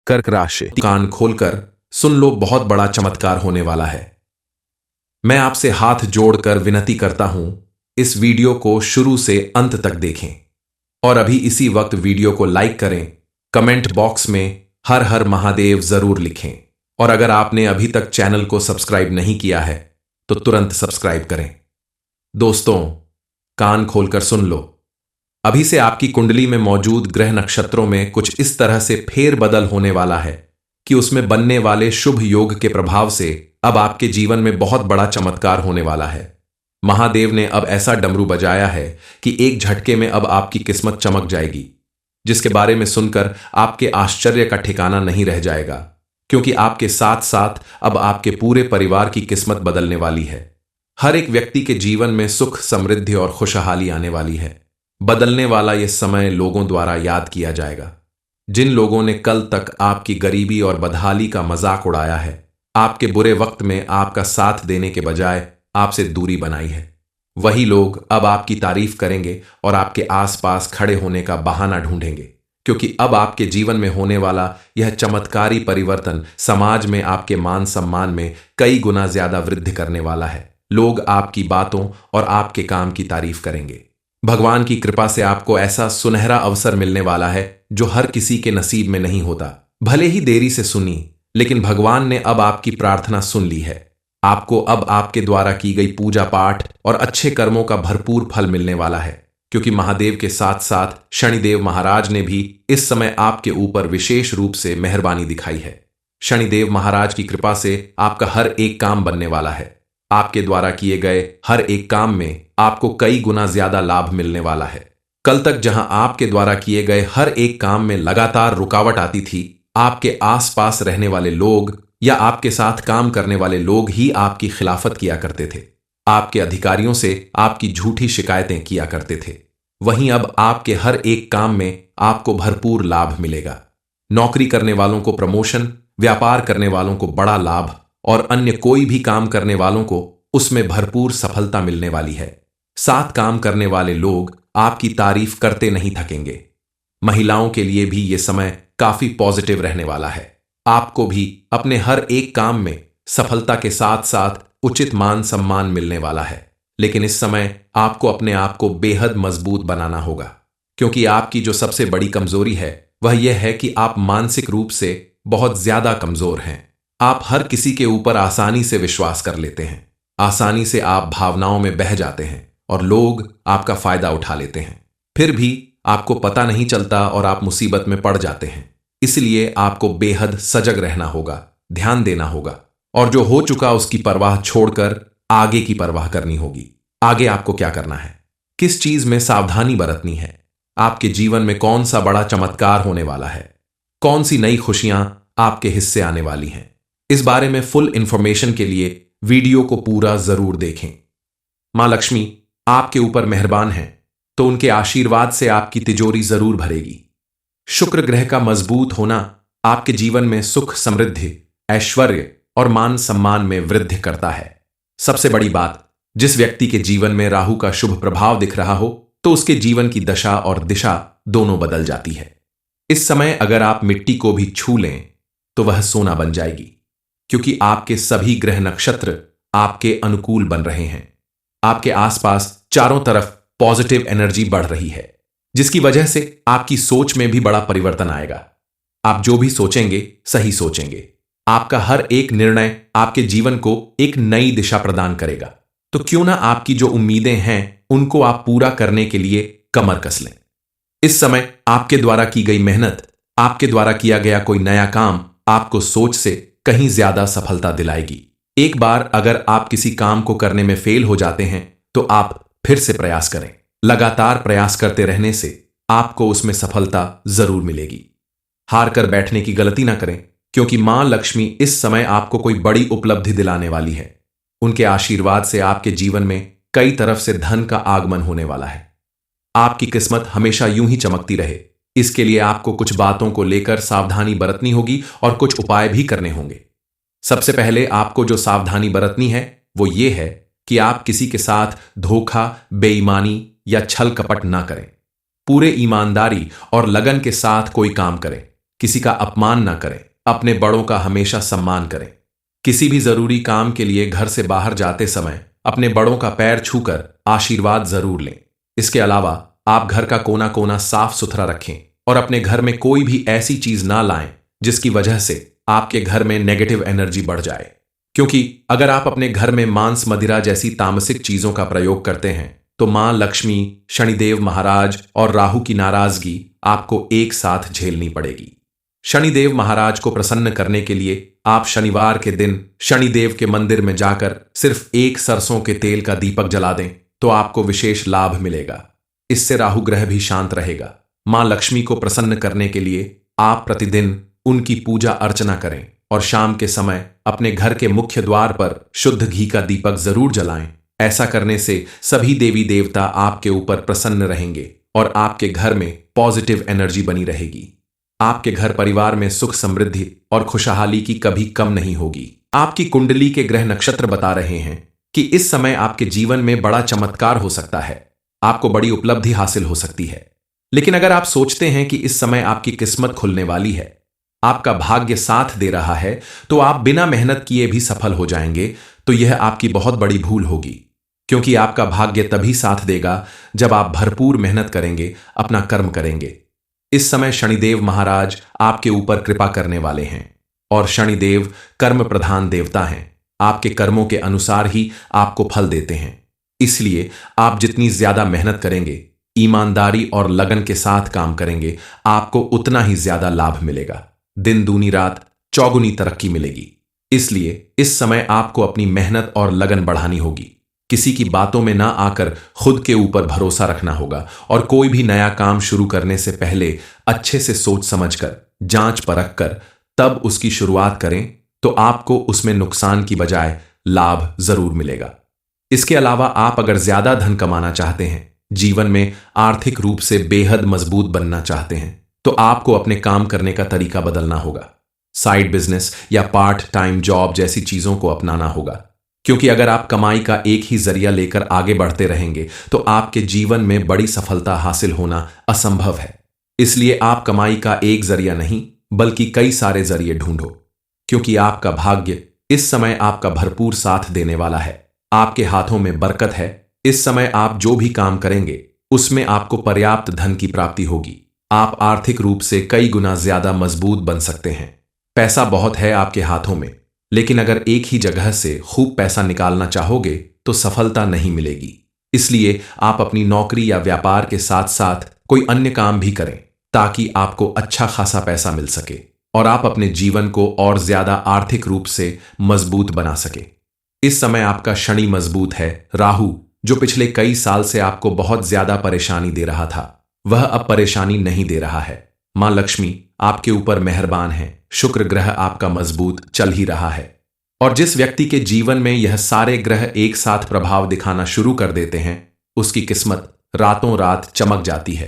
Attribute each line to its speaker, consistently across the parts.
Speaker 1: कर्क राशि। कान खोलकर सुन लो, बहुत बड़ा चमत्कार होने वाला है। मैं आपसे हाथ जोड़कर विनती करता हूं, इस वीडियो को शुरू से अंत तक देखें और अभी इसी वक्त वीडियो को लाइक करें। कमेंट बॉक्स में हर हर महादेव जरूर लिखें और अगर आपने अभी तक चैनल को सब्सक्राइब नहीं किया है तो तुरंत सब्सक्राइब करें। दोस्तों, कान खोलकर सुन लो। अभी से आपकी कुंडली में मौजूद ग्रह नक्षत्रों में कुछ इस तरह से फेरबदल होने वाला है कि उसमें बनने वाले शुभ योग के प्रभाव से अब आपके जीवन में बहुत बड़ा चमत्कार होने वाला है। महादेव ने अब ऐसा डमरू बजाया है कि एक झटके में अब आपकी किस्मत चमक जाएगी, जिसके बारे में सुनकर आपके आश्चर्य का ठिकाना नहीं रह जाएगा, क्योंकि आपके साथ साथ अब आपके पूरे परिवार की किस्मत बदलने वाली है। हर एक व्यक्ति के जीवन में सुख, समृद्धि और खुशहाली आने वाली है। बदलने वाला यह समय लोगों द्वारा याद किया जाएगा। जिन लोगों ने कल तक आपकी गरीबी और बदहाली का मजाक उड़ाया है, आपके बुरे वक्त में आपका साथ देने के बजाय आपसे दूरी बनाई है, वही लोग अब आपकी तारीफ करेंगे और आपके आसपास खड़े होने का बहाना ढूंढेंगे, क्योंकि अब आपके जीवन में होने वाला यह चमत्कारी परिवर्तन समाज में आपके मान सम्मान में कई गुना ज्यादा वृद्धि करने वाला है। लोग आपकी बातों और आपके काम की तारीफ करेंगे। भगवान की कृपा से आपको ऐसा सुनहरा अवसर मिलने वाला है जो हर किसी के नसीब में नहीं होता। भले ही देरी से सुनी, लेकिन भगवान ने अब आपकी प्रार्थना सुन ली है। आपको अब आपके द्वारा की गई पूजा पाठ और अच्छे कर्मों का भरपूर फल मिलने वाला है, क्योंकि महादेव के साथ साथ शनिदेव महाराज ने भी इस समय आपके ऊपर विशेष रूप से मेहरबानी दिखाई है। शनिदेव महाराज की कृपा से आपका हर एक काम बनने वाला है। आपके द्वारा किए गए हर एक काम में आपको कई गुना ज्यादा लाभ मिलने वाला है। कल तक जहां आपके द्वारा किए गए हर एक काम में लगातार रुकावट आती थी, आपके आसपास रहने वाले लोग या आपके साथ काम करने वाले लोग ही आपकी खिलाफत किया करते थे। आपके अधिकारियों से आपकी झूठी शिकायतें किया करते थे। वहीं अब आपके हर एक काम में आपको भरपूर लाभ मिलेगा। नौकरी करने वालों को प्रमोशन, व्यापार करने वालों को बड़ा लाभ और अन्य कोई भी काम करने वालों को उसमें भरपूर सफलता मिलने वाली है। साथ काम करने वाले लोग आपकी तारीफ करते नहीं थकेंगे। महिलाओं के लिए भी ये समय काफी पॉजिटिव रहने वाला है। आपको भी अपने हर एक काम में सफलता के साथ साथ उचित मान सम्मान मिलने वाला है। लेकिन इस समय आपको अपने आप को बेहद मजबूत बनाना होगा, क्योंकि आपकी जो सबसे बड़ी कमजोरी है वह यह है कि आप मानसिक रूप से बहुत ज्यादा कमजोर हैं। आप हर किसी के ऊपर आसानी से विश्वास कर लेते हैं। आसानी से आप भावनाओं में बह जाते हैं और लोग आपका फायदा उठा लेते हैं। फिर भी आपको पता नहीं चलता और आप मुसीबत में पड़ जाते हैं। इसलिए आपको बेहद सजग रहना होगा, ध्यान देना होगा और जो हो चुका उसकी परवाह छोड़कर आगे की परवाह करनी होगी। आगे आपको क्या करना है, किस चीज में सावधानी बरतनी है, आपके जीवन में कौन सा बड़ा चमत्कार होने वाला है, कौन सी नई खुशियां आपके हिस्से आने वाली हैं, इस बारे में फुल इंफॉर्मेशन के लिए वीडियो को पूरा जरूर देखें। मां लक्ष्मी आपके ऊपर मेहरबान हैं, तो उनके आशीर्वाद से आपकी तिजोरी जरूर भरेगी। शुक्र ग्रह का मजबूत होना आपके जीवन में सुख, समृद्धि, ऐश्वर्य और मान सम्मान में वृद्धि करता है। सबसे बड़ी बात, जिस व्यक्ति के जीवन में राहु का शुभ प्रभाव दिख रहा हो तो उसके जीवन की दशा और दिशा दोनों बदल जाती है। इस समय अगर आप मिट्टी को भी छू लें तो वह सोना बन जाएगी, क्योंकि आपके सभी ग्रह नक्षत्र आपके अनुकूल बन रहे हैं। आपके आसपास चारों तरफ पॉजिटिव एनर्जी बढ़ रही है, जिसकी वजह से आपकी सोच में भी बड़ा परिवर्तन आएगा। आप जो भी सोचेंगे सही सोचेंगे। आपका हर एक निर्णय आपके जीवन को एक नई दिशा प्रदान करेगा। तो क्यों ना आपकी जो उम्मीदें हैं उनको आप पूरा करने के लिए कमर कस लें। इस समय आपके द्वारा की गई मेहनत, आपके द्वारा किया गया कोई नया काम आपको सोच से कहीं ज्यादा सफलता दिलाएगी। एक बार अगर आप किसी काम को करने में फेल हो जाते हैं तो आप फिर से प्रयास करें। लगातार प्रयास करते रहने से आपको उसमें सफलता जरूर मिलेगी। हार कर बैठने की गलती ना करें, क्योंकि मां लक्ष्मी इस समय आपको कोई बड़ी उपलब्धि दिलाने वाली है। उनके आशीर्वाद से आपके जीवन में कई तरफ से धन का आगमन होने वाला है। आपकी किस्मत हमेशा यूं ही चमकती रहे, इसके लिए आपको कुछ बातों को लेकर सावधानी बरतनी होगी और कुछ उपाय भी करने होंगे। सबसे पहले आपको जो सावधानी बरतनी है वो ये है कि आप किसी के साथ धोखा, बेईमानी या छल कपट ना करें। पूरे ईमानदारी और लगन के साथ कोई काम करें, किसी का अपमान ना करें, अपने बड़ों का हमेशा सम्मान करें। किसी भी जरूरी काम के लिए घर से बाहर जाते समय अपने बड़ों का पैर छूकर आशीर्वाद जरूर लें। इसके अलावा आप घर का कोना कोना साफ सुथरा रखें और अपने घर में कोई भी ऐसी चीज ना लाएं जिसकी वजह से आपके घर में नेगेटिव एनर्जी बढ़ जाए। क्योंकि अगर आप अपने घर में मांस मदिरा जैसी तामसिक चीजों का प्रयोग करते हैं तो मां लक्ष्मी, शनिदेव महाराज और राहु की नाराजगी आपको एक साथ झेलनी पड़ेगी। शनिदेव महाराज को प्रसन्न करने के लिए आप शनिवार के दिन शनिदेव के मंदिर में जाकर सिर्फ एक सरसों के तेल का दीपक जला दें तो आपको विशेष लाभ मिलेगा। इससे राहु ग्रह भी शांत रहेगा। मां लक्ष्मी को प्रसन्न करने के लिए आप प्रतिदिन उनकी पूजा अर्चना करें और शाम के समय अपने घर के मुख्य द्वार पर शुद्ध घी का दीपक जरूर जलाएं। ऐसा करने से सभी देवी देवता आपके ऊपर प्रसन्न रहेंगे और आपके घर में पॉजिटिव एनर्जी बनी रहेगी। आपके घर परिवार में सुख समृद्धि और खुशहाली की कभी कम नहीं होगी। आपकी कुंडली के ग्रह नक्षत्र बता रहे हैं कि इस समय आपके जीवन में बड़ा चमत्कार हो सकता है, आपको बड़ी उपलब्धि हासिल हो सकती है। लेकिन अगर आप सोचते हैं कि इस समय आपकी किस्मत खुलने वाली है, आपका भाग्य साथ दे रहा है, तो आप बिना मेहनत किए भी सफल हो जाएंगे, तो यह आपकी बहुत बड़ी भूल होगी। क्योंकि आपका भाग्य तभी साथ देगा जब आप भरपूर मेहनत करेंगे, अपना कर्म करेंगे। इस समय शनिदेव महाराज आपके ऊपर कृपा करने वाले हैं और शनिदेव कर्म प्रधान देवता हैं। आपके कर्मों के अनुसार ही आपको फल देते हैं। इसलिए आप जितनी ज्यादा मेहनत करेंगे, ईमानदारी और लगन के साथ काम करेंगे, आपको उतना ही ज्यादा लाभ मिलेगा। दिन दूनी रात चौगुनी तरक्की मिलेगी। इसलिए इस समय आपको अपनी मेहनत और लगन बढ़ानी होगी। किसी की बातों में ना आकर खुद के ऊपर भरोसा रखना होगा और कोई भी नया काम शुरू करने से पहले अच्छे से सोच समझकर, जांच परख कर तब उसकी शुरुआत करें, तो आपको उसमें नुकसान की बजाय लाभ जरूर मिलेगा। इसके अलावा आप अगर ज्यादा धन कमाना चाहते हैं, जीवन में आर्थिक रूप से बेहद मजबूत बनना चाहते हैं, तो आपको अपने काम करने का तरीका बदलना होगा। साइड बिजनेस या पार्ट टाइम जॉब जैसी चीजों को अपनाना होगा। क्योंकि अगर आप कमाई का एक ही जरिया लेकर आगे बढ़ते रहेंगे तो आपके जीवन में बड़ी सफलता हासिल होना असंभव है। इसलिए आप कमाई का एक जरिया नहीं बल्कि कई सारे जरिए ढूंढो, क्योंकि आपका भाग्य इस समय आपका भरपूर साथ देने वाला है। आपके हाथों में बरकत है। इस समय आप जो भी काम करेंगे उसमें आपको पर्याप्त धन की प्राप्ति होगी। आप आर्थिक रूप से कई गुना ज्यादा मजबूत बन सकते हैं। पैसा बहुत है आपके हाथों में, लेकिन अगर एक ही जगह से खूब पैसा निकालना चाहोगे तो सफलता नहीं मिलेगी। इसलिए आप अपनी नौकरी या व्यापार के साथ साथ कोई अन्य काम भी करें ताकि आपको अच्छा खासा पैसा मिल सके और आप अपने जीवन को और ज्यादा आर्थिक रूप से मजबूत बना सके। इस समय आपका शनि मजबूत है। राहु, जो पिछले कई साल से आपको बहुत ज्यादा परेशानी दे रहा था, वह अब परेशानी नहीं दे रहा है। मां लक्ष्मी आपके ऊपर मेहरबान है। शुक्र ग्रह आपका मजबूत चल ही रहा है। और जिस व्यक्ति के जीवन में यह सारे ग्रह एक साथ प्रभाव दिखाना शुरू कर देते हैं, उसकी किस्मत रातों रात चमक जाती है।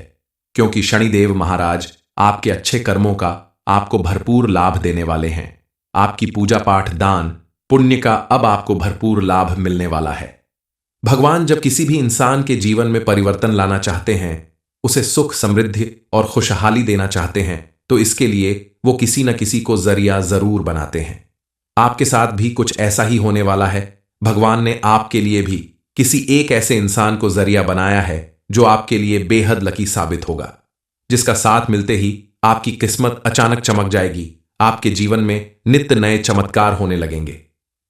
Speaker 1: क्योंकि शनिदेव महाराज आपके अच्छे कर्मों का आपको भरपूर लाभ देने वाले हैं। आपकी पूजा पाठ दान पुण्य का अब आपको भरपूर लाभ मिलने वाला है। भगवान जब किसी भी इंसान के जीवन में परिवर्तन लाना चाहते हैं, उसे सुख समृद्धि और खुशहाली देना चाहते हैं, तो इसके लिए वो किसी न किसी को जरिया जरूर बनाते हैं। आपके साथ भी कुछ ऐसा ही होने वाला है। भगवान ने आपके लिए भी किसी एक ऐसे इंसान को जरिया बनाया है जो आपके लिए बेहद लकी साबित होगा, जिसका साथ मिलते ही आपकी किस्मत अचानक चमक जाएगी। आपके जीवन में नित्य नए चमत्कार होने लगेंगे।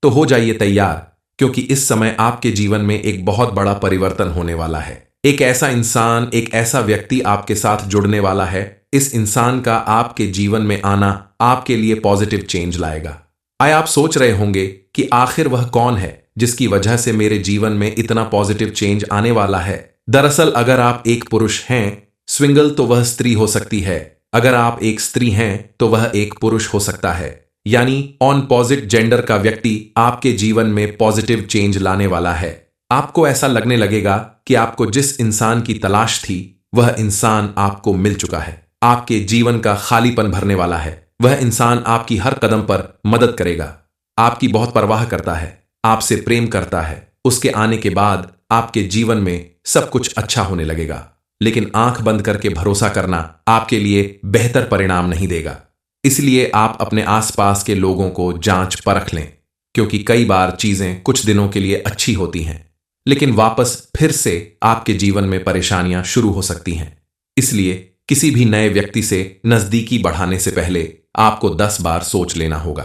Speaker 1: तो हो जाइए तैयार, क्योंकि इस समय आपके जीवन में एक बहुत बड़ा परिवर्तन होने वाला है। एक ऐसा इंसान, एक ऐसा व्यक्ति आपके साथ जुड़ने वाला है। इस इंसान का आपके जीवन में आना आपके लिए पॉजिटिव चेंज लाएगा। आए आप सोच रहे होंगे कि आखिर वह कौन है जिसकी वजह से मेरे जीवन में इतना पॉजिटिव चेंज आने वाला है। दरअसल अगर आप एक पुरुष हैं, स्विंगल, तो वह स्त्री हो सकती है। अगर आप एक स्त्री हैं तो वह एक पुरुष हो सकता है। यानी ऑन पॉजिट जेंडर का व्यक्ति आपके जीवन में पॉजिटिव चेंज लाने वाला है। आपको ऐसा लगने लगेगा कि आपको जिस इंसान की तलाश थी वह इंसान आपको मिल चुका है। आपके जीवन का खालीपन भरने वाला है। वह इंसान आपकी हर कदम पर मदद करेगा, आपकी बहुत परवाह करता है, आपसे प्रेम करता है। उसके आने के बाद आपके जीवन में सब कुछ अच्छा होने लगेगा। लेकिन आंख बंद करके भरोसा करना आपके लिए बेहतर परिणाम नहीं देगा। इसलिए आप अपने आसपास के लोगों को जांच परख लें, क्योंकि कई बार चीजें कुछ दिनों के लिए अच्छी होती हैं, लेकिन वापस फिर से आपके जीवन में परेशानियां शुरू हो सकती हैं। इसलिए किसी भी नए व्यक्ति से नजदीकी बढ़ाने से पहले आपको 10 बार सोच लेना होगा,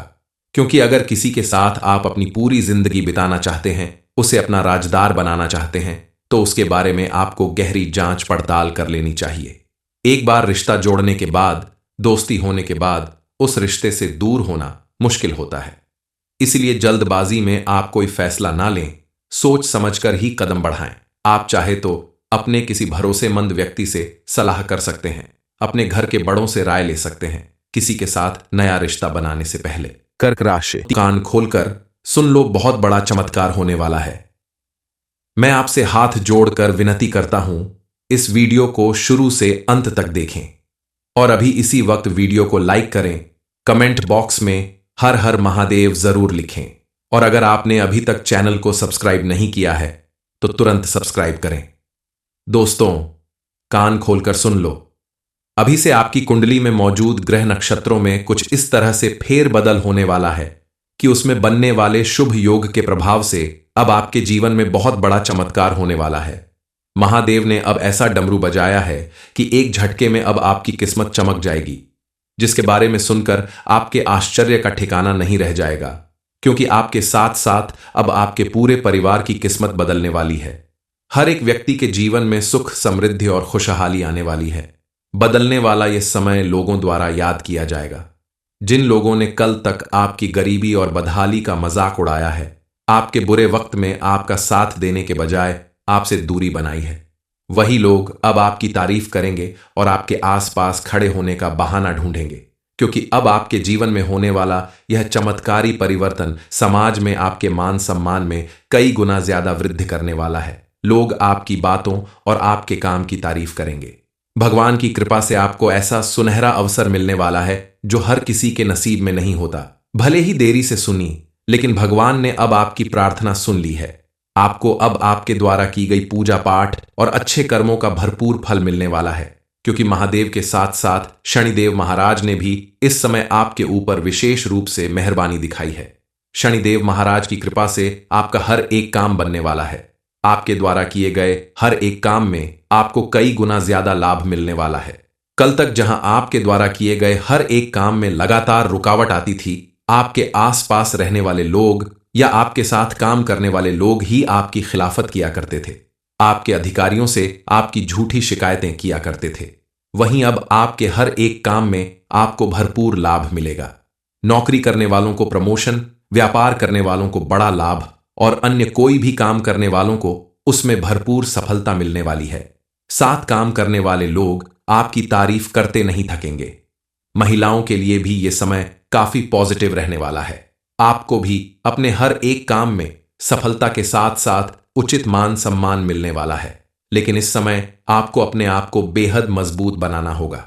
Speaker 1: क्योंकि अगर किसी के साथ आप अपनी पूरी जिंदगी बिताना चाहते हैं, उसे अपना राजदार बनाना चाहते हैं, तो उसके बारे में आपको गहरी जांच पड़ताल कर लेनी चाहिए। एक बार रिश्ता जोड़ने के बाद, दोस्ती होने के बाद उस रिश्ते से दूर होना मुश्किल होता है। इसलिए जल्दबाजी में आप कोई फैसला ना लें, सोच समझकर ही कदम बढ़ाएं। आप चाहे तो अपने किसी भरोसेमंद व्यक्ति से सलाह कर सकते हैं, अपने घर के बड़ों से राय ले सकते हैं किसी के साथ नया रिश्ता बनाने से पहले। कर्क राशि, कान खोलकर सुन लो, बहुत बड़ा चमत्कार होने वाला है। मैं आपसे हाथ जोड़कर विनती करता हूं, इस वीडियो को शुरू से अंत तक देखें और अभी इसी वक्त वीडियो को लाइक करें। कमेंट बॉक्स में हर हर महादेव जरूर लिखें और अगर आपने अभी तक चैनल को सब्सक्राइब नहीं किया है तो तुरंत सब्सक्राइब करें। दोस्तों, कान खोलकर सुन लो, अभी से आपकी कुंडली में मौजूद ग्रह नक्षत्रों में कुछ इस तरह से फेरबदल होने वाला है कि उसमें बनने वाले शुभ योग के प्रभाव से अब आपके जीवन में बहुत बड़ा चमत्कार होने वाला है। महादेव ने अब ऐसा डमरू बजाया है कि एक झटके में अब आपकी किस्मत चमक जाएगी, जिसके बारे में सुनकर आपके आश्चर्य का ठिकाना नहीं रह जाएगा, क्योंकि आपके साथ साथ अब आपके पूरे परिवार की किस्मत बदलने वाली है। हर एक व्यक्ति के जीवन में सुख, समृद्धि और खुशहाली आने वाली है। बदलने वाला यह समय लोगों द्वारा याद किया जाएगा। जिन लोगों ने कल तक आपकी गरीबी और बदहाली का मजाक उड़ाया है, आपके बुरे वक्त में आपका साथ देने के बजाय आपसे दूरी बनाई है, वही लोग अब आपकी तारीफ करेंगे और आपके आसपास खड़े होने का बहाना ढूंढेंगे, क्योंकि अब आपके जीवन में होने वाला यह चमत्कारी परिवर्तन समाज में आपके मान सम्मान में कई गुना ज्यादा वृद्धि करने वाला है। लोग आपकी बातों और आपके काम की तारीफ करेंगे। भगवान की कृपा से आपको ऐसा सुनहरा अवसर मिलने वाला है जो हर किसी के नसीब में नहीं होता। भले ही देरी से सुनी, लेकिन भगवान ने अब आपकी प्रार्थना सुन ली है। आपको अब आपके द्वारा की गई पूजा पाठ और अच्छे कर्मों का भरपूर फल मिलने वाला है, क्योंकि महादेव के साथ साथ शनिदेव महाराज ने भी इस समय आपके ऊपर विशेष रूप से मेहरबानी दिखाई है। शनिदेव महाराज की कृपा से आपका हर एक काम बनने वाला है। आपके द्वारा किए गए हर एक काम में आपको कई गुना ज्यादा लाभ मिलने वाला है। कल तक जहां आपके द्वारा किए गए हर एक काम में लगातार रुकावट आती थी, आपके आसपास रहने वाले लोग या आपके साथ काम करने वाले लोग ही आपकी खिलाफत किया करते थे। आपके अधिकारियों से आपकी झूठी शिकायतें किया करते थे। वहीं अब आपके हर एक काम में आपको भरपूर लाभ मिलेगा। नौकरी करने वालों को प्रमोशन, व्यापार करने वालों को बड़ा लाभ और अन्य कोई भी काम करने वालों को उसमें भरपूर सफलता मिलने वाली है। साथ काम करने वाले लोग आपकी तारीफ करते नहीं थकेंगे। महिलाओं के लिए भी ये समय काफी पॉजिटिव रहने वाला है। आपको भी अपने हर एक काम में सफलता के साथ साथ उचित मान सम्मान मिलने वाला है, लेकिन इस समय आपको अपने आप को बेहद मजबूत बनाना होगा,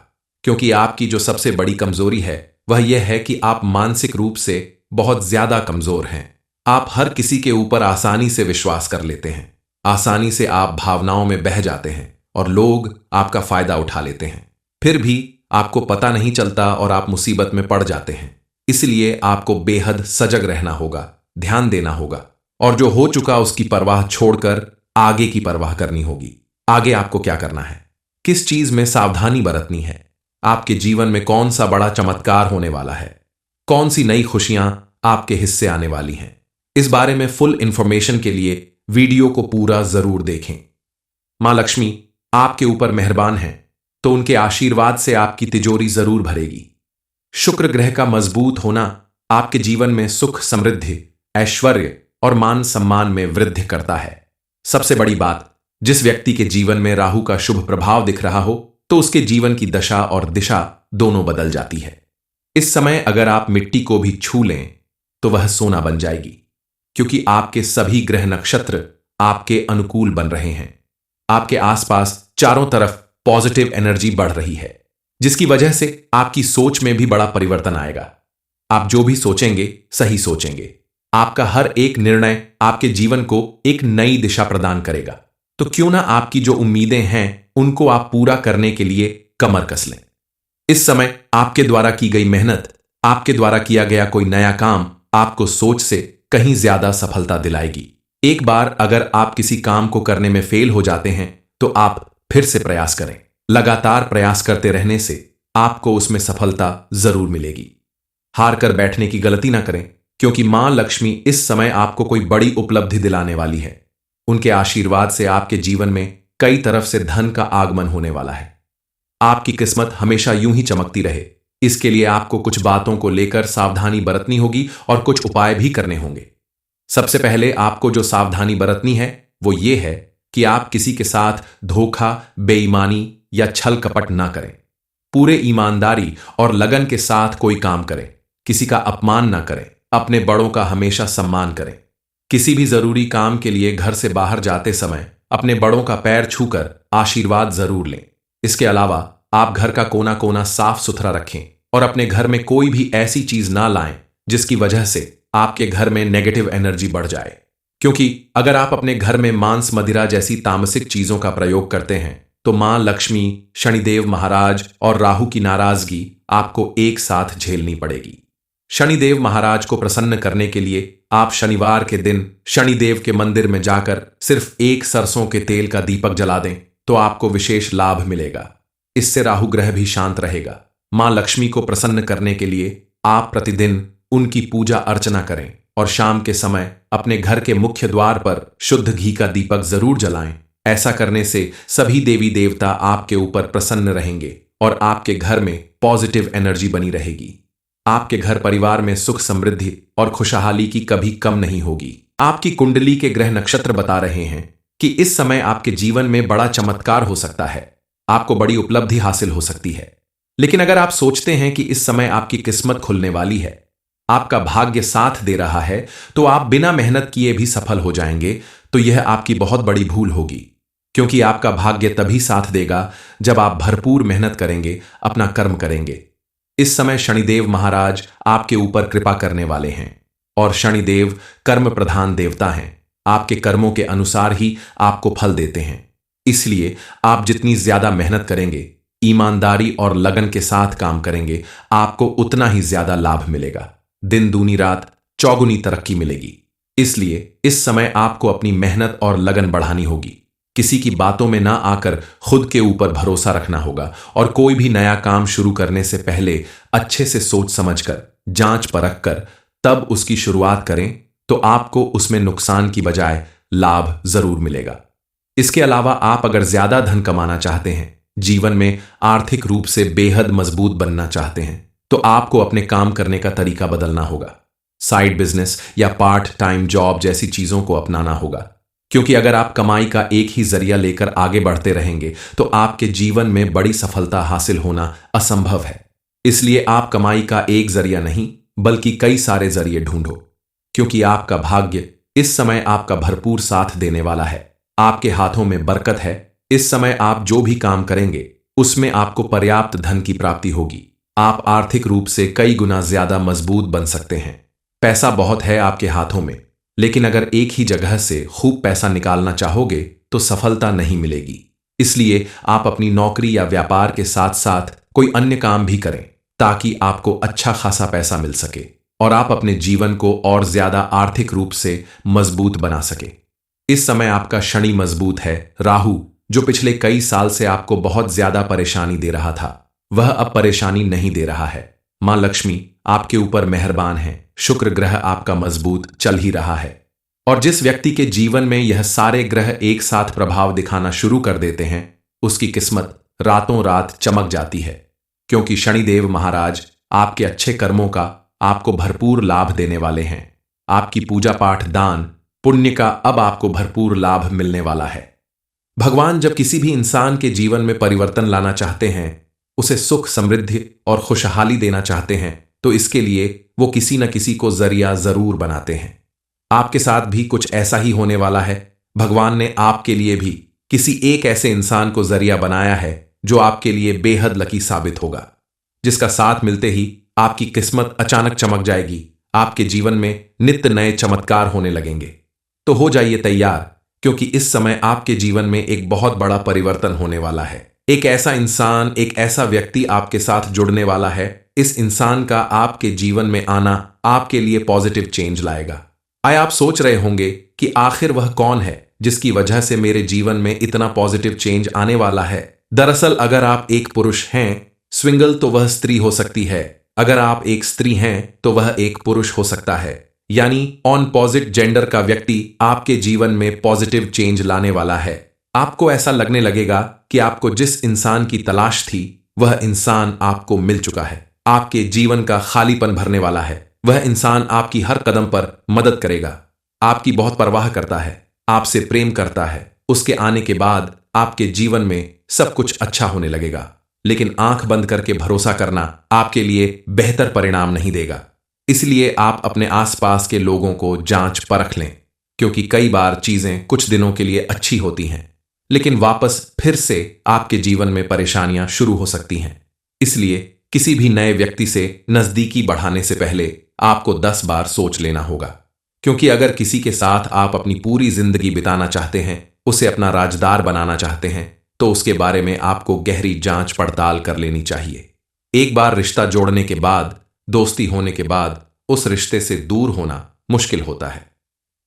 Speaker 1: क्योंकि आपकी जो सबसे बड़ी कमजोरी है वह यह है कि आप मानसिक रूप से बहुत ज्यादा कमजोर हैं। आप हर किसी के ऊपर आसानी से विश्वास कर लेते हैं, आसानी से आप भावनाओं में बह जाते हैं और लोग आपका फायदा उठा लेते हैं। फिर भी आपको पता नहीं चलता और आप मुसीबत में पड़ जाते हैं। इसलिए आपको बेहद सजग रहना होगा, ध्यान देना होगा और जो हो चुका उसकी परवाह छोड़कर आगे की परवाह करनी होगी। आगे आपको क्या करना है, किस चीज में सावधानी बरतनी है, आपके जीवन में कौन सा बड़ा चमत्कार होने वाला है, कौन सी नई खुशियां आपके हिस्से आने वाली हैं, इस बारे में फुल इंफॉर्मेशन के लिए वीडियो को पूरा जरूर देखें। मां लक्ष्मी आपके ऊपर मेहरबान हैं, तो उनके आशीर्वाद से आपकी तिजोरी जरूर भरेगी। शुक्र ग्रह का मजबूत होना आपके जीवन में सुख, समृद्धि, ऐश्वर्य और मान सम्मान में वृद्धि करता है। सबसे बड़ी बात, जिस व्यक्ति के जीवन में राहु का शुभ प्रभाव दिख रहा हो तो उसके जीवन की दशा और दिशा दोनों बदल जाती है। इस समय अगर आप मिट्टी को भी छू लें तो वह सोना बन जाएगी, क्योंकि आपके सभी ग्रह नक्षत्र आपके अनुकूल बन रहे हैं। आपके आसपास चारों तरफ पॉजिटिव एनर्जी बढ़ रही है, जिसकी वजह से आपकी सोच में भी बड़ा परिवर्तन आएगा। आप जो भी सोचेंगे सही सोचेंगे। आपका हर एक निर्णय आपके जीवन को एक नई दिशा प्रदान करेगा। तो क्यों ना आपकी जो उम्मीदें हैं उनको आप पूरा करने के लिए कमर कस लें। इस समय आपके द्वारा की गई मेहनत, आपके द्वारा किया गया कोई नया काम आपको सोच से कहीं ज्यादा सफलता दिलाएगी। एक बार अगर आप किसी काम को करने में फेल हो जाते हैं तो आप फिर से प्रयास करें। लगातार प्रयास करते रहने से आपको उसमें सफलता जरूर मिलेगी। हार कर बैठने की गलती ना करें, क्योंकि मां लक्ष्मी इस समय आपको कोई बड़ी उपलब्धि दिलाने वाली है। उनके आशीर्वाद से आपके जीवन में कई तरफ से धन का आगमन होने वाला है। आपकी किस्मत हमेशा यूं ही चमकती रहे, इसके लिए आपको कुछ बातों को लेकर सावधानी बरतनी होगी और कुछ उपाय भी करने होंगे। सबसे पहले आपको जो सावधानी बरतनी है वो ये है कि आप किसी के साथ धोखा, बेईमानी या छल कपट ना करें। पूरे ईमानदारी और लगन के साथ कोई काम करें। किसी का अपमान ना करें। अपने बड़ों का हमेशा सम्मान करें। किसी भी जरूरी काम के लिए घर से बाहर जाते समय अपने बड़ों का पैर छूकर आशीर्वाद जरूर लें। इसके अलावा आप घर का कोना कोना साफ सुथरा रखें और अपने घर में कोई भी ऐसी चीज ना लाएं जिसकी वजह से आपके घर में नेगेटिव एनर्जी बढ़ जाए। क्योंकि अगर आप अपने घर में मांस, मदिरा जैसी तामसिक चीजों का प्रयोग करते हैं तो मां लक्ष्मी, शनिदेव महाराज और राहु की नाराजगी आपको एक साथ झेलनी पड़ेगी। शनिदेव महाराज को प्रसन्न करने के लिए आप शनिवार के दिन शनिदेव के मंदिर में जाकर सिर्फ एक सरसों के तेल का दीपक जला दें तो आपको विशेष लाभ मिलेगा। इससे राहु ग्रह भी शांत रहेगा। मां लक्ष्मी को प्रसन्न करने के लिए आप प्रतिदिन उनकी पूजा अर्चना करें और शाम के समय अपने घर के मुख्य द्वार पर शुद्ध घी का दीपक जरूर जलाएं। ऐसा करने से सभी देवी देवता आपके ऊपर प्रसन्न रहेंगे और आपके घर में पॉजिटिव एनर्जी बनी रहेगी। आपके घर परिवार में सुख, समृद्धि और खुशहाली की कभी कम नहीं होगी। आपकी कुंडली के ग्रह नक्षत्र बता रहे हैं कि इस समय आपके जीवन में बड़ा चमत्कार हो सकता है। आपको बड़ी उपलब्धि हासिल हो सकती है। लेकिन अगर आप सोचते हैं कि इस समय आपकी किस्मत खुलने वाली है, आपका भाग्य साथ दे रहा है, तो आप बिना मेहनत किए भी सफल हो जाएंगे, तो यह आपकी बहुत बड़ी भूल होगी। क्योंकि आपका भाग्य तभी साथ देगा जब आप भरपूर मेहनत करेंगे, अपना कर्म करेंगे। इस समय शनिदेव महाराज आपके ऊपर कृपा करने वाले हैं और शनिदेव कर्म प्रधान देवता हैं। आपके कर्मों के अनुसार ही आपको फल देते हैं। इसलिए आप जितनी ज्यादा मेहनत करेंगे, ईमानदारी और लगन के साथ काम करेंगे, आपको उतना ही ज्यादा लाभ मिलेगा। दिन दूनी रात चौगुनी तरक्की मिलेगी। इसलिए इस समय आपको अपनी मेहनत और लगन बढ़ानी होगी। किसी की बातों में ना आकर खुद के ऊपर भरोसा रखना होगा और कोई भी नया काम शुरू करने से पहले अच्छे से सोच समझकर, जांच परख कर तब उसकी शुरुआत करें, तो आपको उसमें नुकसान की बजाय लाभ जरूर मिलेगा। इसके अलावा आप अगर ज्यादा धन कमाना चाहते हैं, जीवन में आर्थिक रूप से बेहद मजबूत बनना चाहते हैं, तो आपको अपने काम करने का तरीका बदलना होगा। साइड बिजनेस या पार्ट टाइम जॉब जैसी चीजों को अपनाना होगा। क्योंकि अगर आप कमाई का एक ही जरिया लेकर आगे बढ़ते रहेंगे तो आपके जीवन में बड़ी सफलता हासिल होना असंभव है। इसलिए आप कमाई का एक जरिया नहीं बल्कि कई सारे जरिए ढूंढो, क्योंकि आपका भाग्य इस समय आपका भरपूर साथ देने वाला है। आपके हाथों में बरकत है। इस समय आप जो भी काम करेंगे उसमें आपको पर्याप्त धन की प्राप्ति होगी। आप आर्थिक रूप से कई गुना ज्यादा मजबूत बन सकते हैं। पैसा बहुत है आपके हाथों में, लेकिन अगर एक ही जगह से खूब पैसा निकालना चाहोगे तो सफलता नहीं मिलेगी। इसलिए आप अपनी नौकरी या व्यापार के साथ साथ कोई अन्य काम भी करें ताकि आपको अच्छा खासा पैसा मिल सके और आप अपने जीवन को और ज्यादा आर्थिक रूप से मजबूत बना सके। इस समय आपका शनि मजबूत है। राहु, जो पिछले कई साल से आपको बहुत ज्यादा परेशानी दे रहा था, वह अब परेशानी नहीं दे रहा है। मां लक्ष्मी आपके ऊपर मेहरबान है। शुक्र ग्रह आपका मजबूत चल ही रहा है। और जिस व्यक्ति के जीवन में यह सारे ग्रह एक साथ प्रभाव दिखाना शुरू कर देते हैं, उसकी किस्मत रातों रात चमक जाती है। क्योंकि शनिदेव महाराज आपके अच्छे कर्मों का आपको भरपूर लाभ देने वाले हैं। आपकी पूजा पाठ, दान, पुण्य का अब आपको भरपूर लाभ मिलने वाला है। भगवान जब किसी भी इंसान के जीवन में परिवर्तन लाना चाहते हैं, उसे सुख, समृद्धि और खुशहाली देना चाहते हैं, तो इसके लिए वो किसी न किसी को जरिया जरूर बनाते हैं। आपके साथ भी कुछ ऐसा ही होने वाला है। भगवान ने आपके लिए भी किसी एक ऐसे इंसान को जरिया बनाया है जो आपके लिए बेहद लकी साबित होगा, जिसका साथ मिलते ही आपकी किस्मत अचानक चमक जाएगी। आपके जीवन में नित्य नए चमत्कार होने लगेंगे। तो हो जाइए तैयार, क्योंकि इस समय आपके जीवन में एक बहुत बड़ा परिवर्तन होने वाला है। एक ऐसा इंसान, एक ऐसा व्यक्ति आपके साथ जुड़ने वाला है। इस इंसान का आपके जीवन में आना आपके लिए पॉजिटिव चेंज लाएगा। आप सोच रहे होंगे कि आखिर वह कौन है जिसकी वजह से मेरे जीवन में इतना पॉजिटिव चेंज आने वाला है। दरअसल अगर आप एक पुरुष हैं स्विंगल तो वह स्त्री हो सकती है, अगर आप एक स्त्री हैं तो वह एक पुरुष हो सकता है। यानी ऑन पॉजिट जेंडर का व्यक्ति आपके जीवन में पॉजिटिव चेंज लाने वाला है। आपको ऐसा लगने लगेगा कि आपको जिस इंसान की तलाश थी वह इंसान आपको मिल चुका है। आपके जीवन का खालीपन भरने वाला है। वह इंसान आपकी हर कदम पर मदद करेगा, आपकी बहुत परवाह करता है, आपसे प्रेम करता है। उसके आने के बाद आपके जीवन में सब कुछ अच्छा होने लगेगा। लेकिन आंख बंद करके भरोसा करना आपके लिए बेहतर परिणाम नहीं देगा। इसलिए आप अपने आसपास के लोगों को जांच परख लें, क्योंकि कई बार चीजें कुछ दिनों के लिए अच्छी होती हैं लेकिन वापस फिर से आपके जीवन में परेशानियां शुरू हो सकती हैं। इसलिए किसी भी नए व्यक्ति से नजदीकी बढ़ाने से पहले आपको 10 बार सोच लेना होगा, क्योंकि अगर किसी के साथ आप अपनी पूरी जिंदगी बिताना चाहते हैं, उसे अपना राजदार बनाना चाहते हैं, तो उसके बारे में आपको गहरी जांच पड़ताल कर लेनी चाहिए। एक बार रिश्ता जोड़ने के बाद, दोस्ती होने के बाद उस रिश्ते से दूर होना मुश्किल होता है।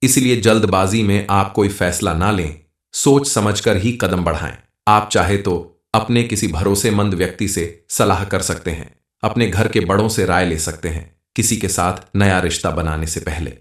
Speaker 1: इसलिए जल्दबाजी में आप कोई फैसला ना लें, सोच समझकर ही कदम बढ़ाएं। आप चाहे तो अपने किसी भरोसेमंद व्यक्ति से सलाह कर सकते हैं, अपने घर के बड़ों से राय ले सकते हैं किसी के साथ नया रिश्ता बनाने से पहले।